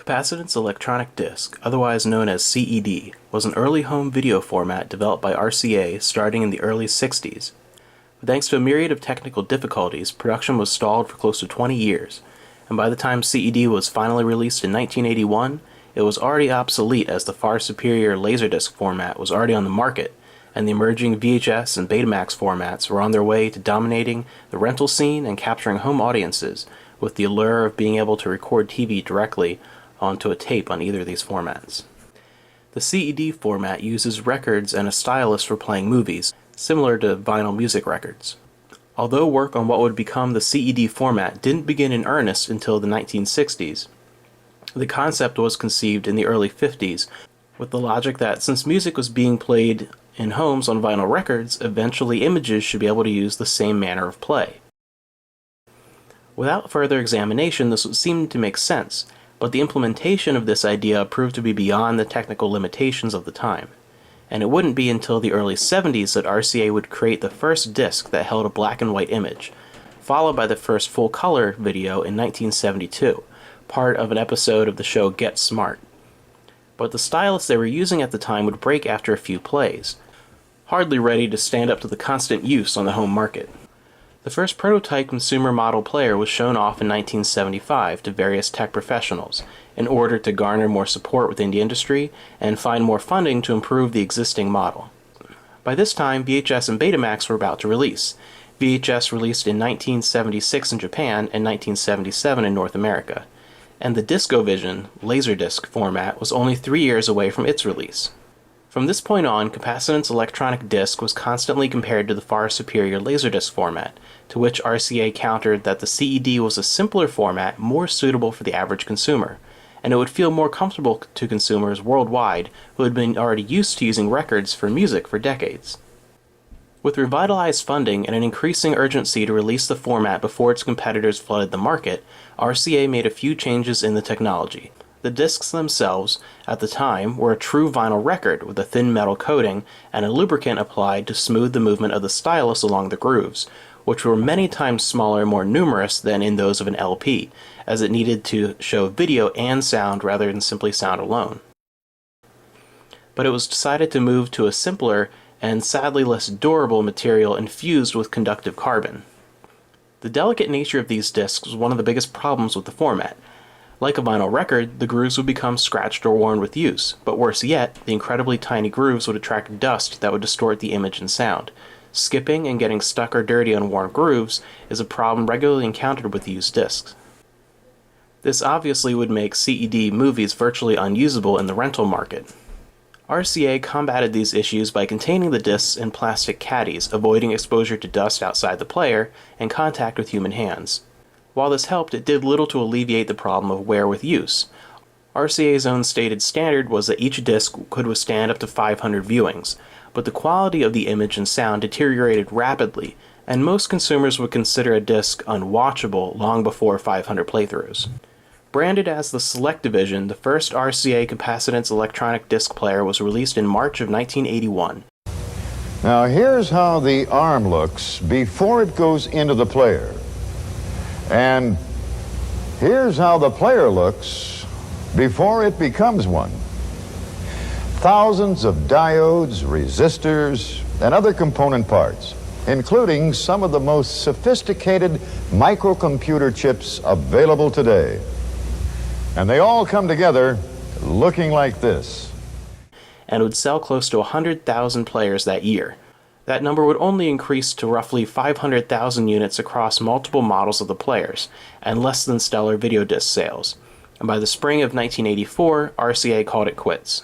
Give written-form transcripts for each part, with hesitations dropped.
Capacitance electronic disc, otherwise known as CED, was an early home video format developed by RCA starting in the early 60s. But thanks to a myriad of technical difficulties, production was stalled for close to 20 years, and by the time CED was finally released in 1981, it was already obsolete as the far superior Laserdisc format was already on the market, and the emerging VHS and Betamax formats were on their way to dominating the rental scene and capturing home audiences with the allure of being able to record TV directly onto a tape on either of these formats. The CED format uses records and a stylus for playing movies, similar to vinyl music records. Although work on what would become the CED format didn't begin in earnest until the 1960s, the concept was conceived in the early 50s with the logic that since music was being played in homes on vinyl records, eventually images should be able to use the same manner of play. Without further examination, this would seem to make sense, but the implementation of this idea proved to be beyond the technical limitations of the time, and it wouldn't be until the early 70s that RCA would create the first disc that held a black and white image, followed by the first full-color video in 1972, part of an episode of the show Get Smart. But the stylus they were using at the time would break after a few plays, hardly ready to stand up to the constant use on the home market. The first prototype consumer model player was shown off in 1975 to various tech professionals in order to garner more support within the industry and find more funding to improve the existing model. By this time, VHS and Betamax were about to release. VHS released in 1976 in Japan and 1977 in North America, and the DiscoVision Laserdisc format was only 3 years away from its release. From this point on, Capacitance electronic disc was constantly compared to the far superior Laserdisc format, to which RCA countered that the CED was a simpler format more suitable for the average consumer, and it would feel more comfortable to consumers worldwide who had been already used to using records for music for decades. With revitalized funding and an increasing urgency to release the format before its competitors flooded the market, RCA made a few changes in the technology. The discs themselves, at the time, were a true vinyl record with a thin metal coating and a lubricant applied to smooth the movement of the stylus along the grooves, which were many times smaller and more numerous than in those of an LP, as it needed to show video and sound rather than simply sound alone. But it was decided to move to a simpler and sadly less durable material infused with conductive carbon. The delicate nature of these discs was one of the biggest problems with the format. Like a vinyl record, the grooves would become scratched or worn with use, but worse yet, the incredibly tiny grooves would attract dust that would distort the image and sound. Skipping and getting stuck or dirty on worn grooves is a problem regularly encountered with used discs. This obviously would make CED movies virtually unusable in the rental market. RCA combated these issues by containing the discs in plastic caddies, avoiding exposure to dust outside the player and contact with human hands. While this helped, it did little to alleviate the problem of wear with use. RCA's own stated standard was that each disc could withstand up to 500 viewings, but the quality of the image and sound deteriorated rapidly, and most consumers would consider a disc unwatchable long before 500 playthroughs. Branded as the Selectavision, the first RCA capacitance electronic disc player was released in March of 1981. Now here's how the arm looks before it goes into the player. And here's how the player looks before it becomes one. Thousands of diodes, resistors, and other component parts, including some of the most sophisticated microcomputer chips available today. And they all come together looking like this. And would sell close to 100,000 players that year. That number would only increase to roughly 500,000 units across multiple models of the players, and less than stellar video disc sales. And by the spring of 1984, RCA called it quits.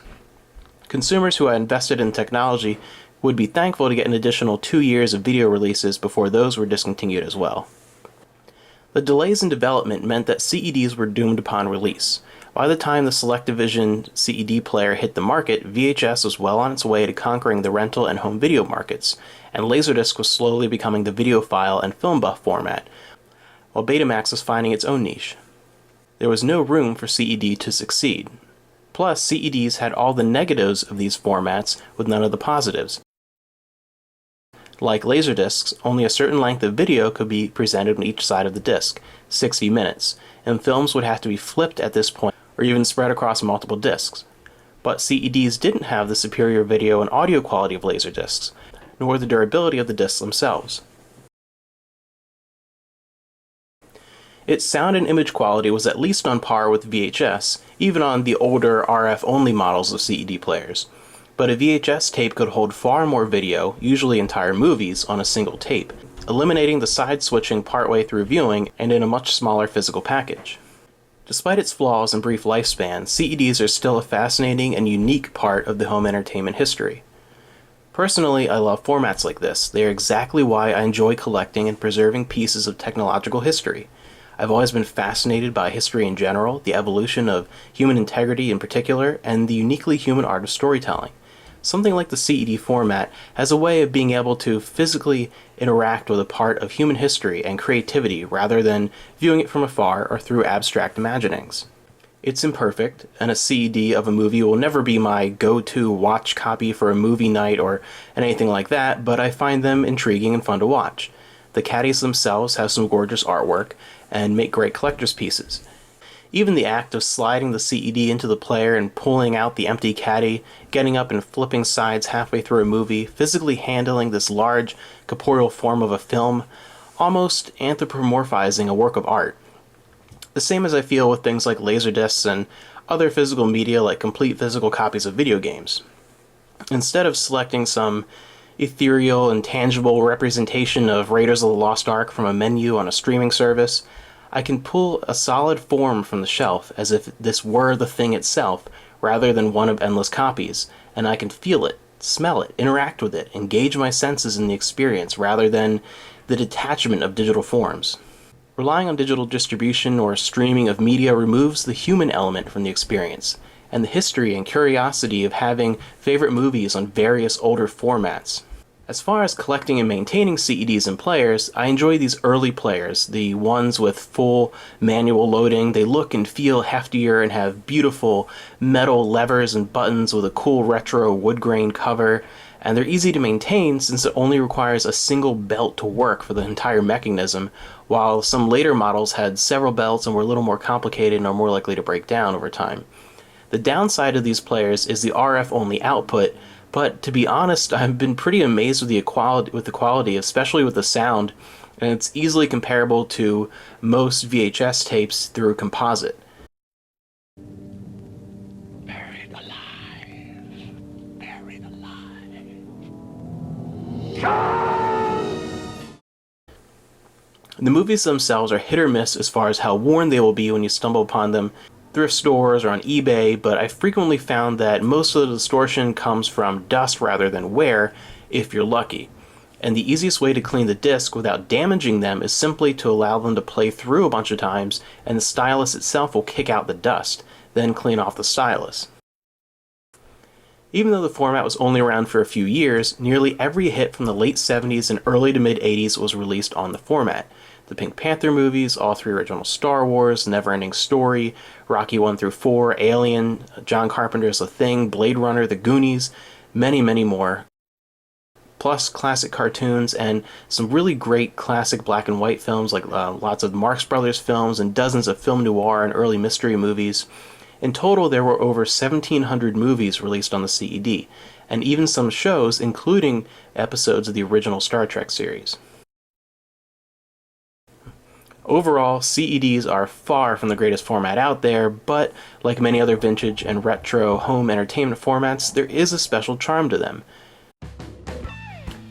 Consumers who had invested in technology would be thankful to get an additional 2 years of video releases before those were discontinued as well. The delays in development meant that CEDs were doomed upon release. By the time the Selectavision CED player hit the market, VHS was well on its way to conquering the rental and home video markets, and Laserdisc was slowly becoming the videophile and film buff format, while Betamax was finding its own niche. There was no room for CED to succeed. Plus, CEDs had all the negatives of these formats with none of the positives. Like Laserdiscs, only a certain length of video could be presented on each side of the disc, 60 minutes, and films would have to be flipped at this point, or even spread across multiple discs. But CEDs didn't have the superior video and audio quality of Laserdiscs, nor the durability of the discs themselves. Its sound and image quality was at least on par with VHS, even on the older RF-only models of CED players. But a VHS tape could hold far more video, usually entire movies, on a single tape, eliminating the side switching partway through viewing and in a much smaller physical package. Despite its flaws and brief lifespan, CEDs are still a fascinating and unique part of the home entertainment history. Personally, I love formats like this. They are exactly why I enjoy collecting and preserving pieces of technological history. I've always been fascinated by history in general, the evolution of human integrity in particular, and the uniquely human art of storytelling. Something like the CED format has a way of being able to physically interact with a part of human history and creativity rather than viewing it from afar or through abstract imaginings. It's imperfect, and a CED of a movie will never be my go-to watch copy for a movie night or anything like that, but I find them intriguing and fun to watch. The caddies themselves have some gorgeous artwork and make great collector's pieces. Even the act of sliding the CED into the player and pulling out the empty caddy, getting up and flipping sides halfway through a movie, physically handling this large corporeal form of a film, almost anthropomorphizing a work of art. The same as I feel with things like Laserdiscs and other physical media like complete physical copies of video games. Instead of selecting some ethereal and tangible representation of Raiders of the Lost Ark from a menu on a streaming service, I can pull a solid form from the shelf as if this were the thing itself rather than one of endless copies, and I can feel it, smell it, interact with it, engage my senses in the experience rather than the detachment of digital forms. Relying on digital distribution or streaming of media removes the human element from the experience, and the history and curiosity of having favorite movies on various older formats. As far as collecting and maintaining CEDs and players, I enjoy these early players, the ones with full manual loading. They look and feel heftier and have beautiful metal levers and buttons with a cool retro wood grain cover, and they're easy to maintain since it only requires a single belt to work for the entire mechanism, while some later models had several belts and were a little more complicated and are more likely to break down over time. The downside of these players is the RF-only output, but to be honest, I've been pretty amazed with the quality, especially with the sound, and it's easily comparable to most VHS tapes through composite. Buried alive. Buried alive. The movies themselves are hit or miss as far as how worn they will be when you stumble upon them thrift stores or on eBay, but I frequently found that most of the distortion comes from dust rather than wear, if you're lucky. And the easiest way to clean the disc without damaging them is simply to allow them to play through a bunch of times, and the stylus itself will kick out the dust, then clean off the stylus. Even though the format was only around for a few years, nearly every hit from the late 70s and early to mid 80s was released on the format. The Pink Panther movies, all three original Star Wars, Neverending Story, Rocky 1 through 4, Alien, John Carpenter's The Thing, Blade Runner, The Goonies, many, many more. Plus classic cartoons and some really great classic black and white films like lots of Marx Brothers films and dozens of film noir and early mystery movies. In total, there were over 1,700 movies released on the CED, and even some shows, including episodes of the original Star Trek series. Overall, CEDs are far from the greatest format out there, but like many other vintage and retro home entertainment formats, there is a special charm to them.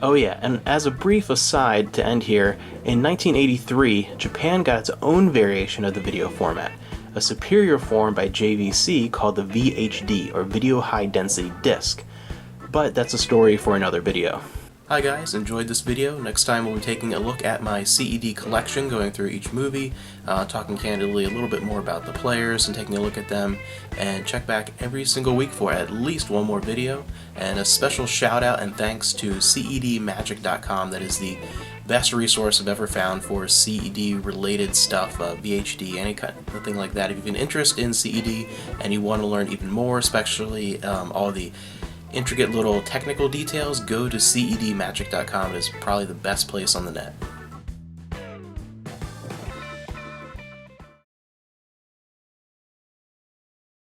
Oh yeah, and as a brief aside to end here, in 1983, Japan got its own variation of the video format, a superior form by JVC called the VHD, or Video High Density Disc. But that's a story for another video. Hi guys, enjoyed this video. Next time we'll be taking a look at my CED collection, going through each movie, talking candidly a little bit more about the players and taking a look at them, and check back every single week for at least one more video. And a special shout out and thanks to CEDmagic.com. That is the best resource I've ever found for CED related stuff, VHD, anything like that. If you have an interest in CED and you want to learn even more, especially all the intricate little technical details, go to CEDmagic.com. It is probably the best place on the net.